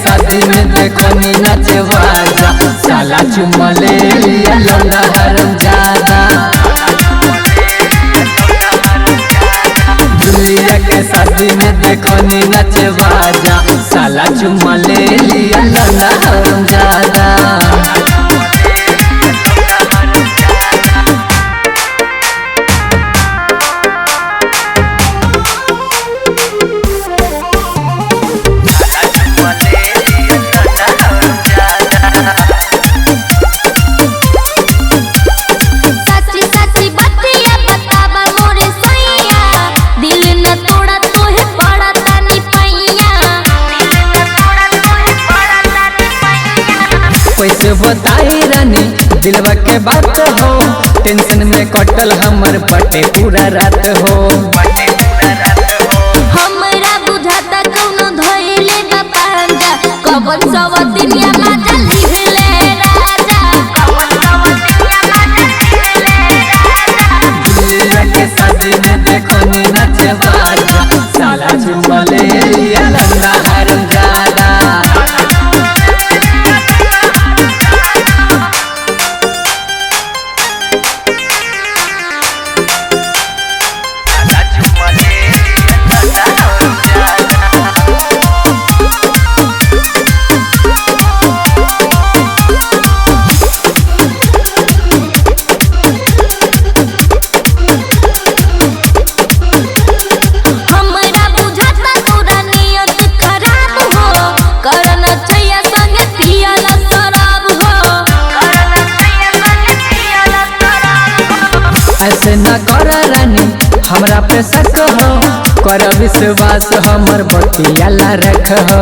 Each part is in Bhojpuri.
शादी में देखनी नाचे वाजा साला चुम्मा ले लिया लौंडा हरम ज्यादा। दुलिया के शादी में देखनी नाचे वाजा साला चुम्मा ले लिया लौंडा हरम ज्यादा। कैसे बताई रानी दिलवा के बात हो, टेंशन में कटल हमर बटे पूरा रात हो। हमरा बुझाता कौनो धइले बा पांजा, कवन सवतिनिया माजा लिहले राजा। दुलिया के शादी में देखनी नाचे वाजा साला चुम्मा ले लिया लौंडा हरम ज्यादा। ऐसे न कर रानी हमरा पे शक हो, कर विश्वास हमर बतियाला रख हो।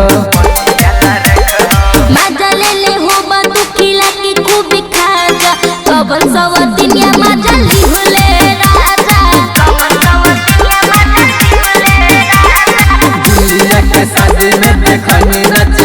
मजा ले ले हो बंदूक खिला के खूब खाजा, कवन सवतिनिया मजा लिहले राजा। दुलिया के शादी में देखनी नाचे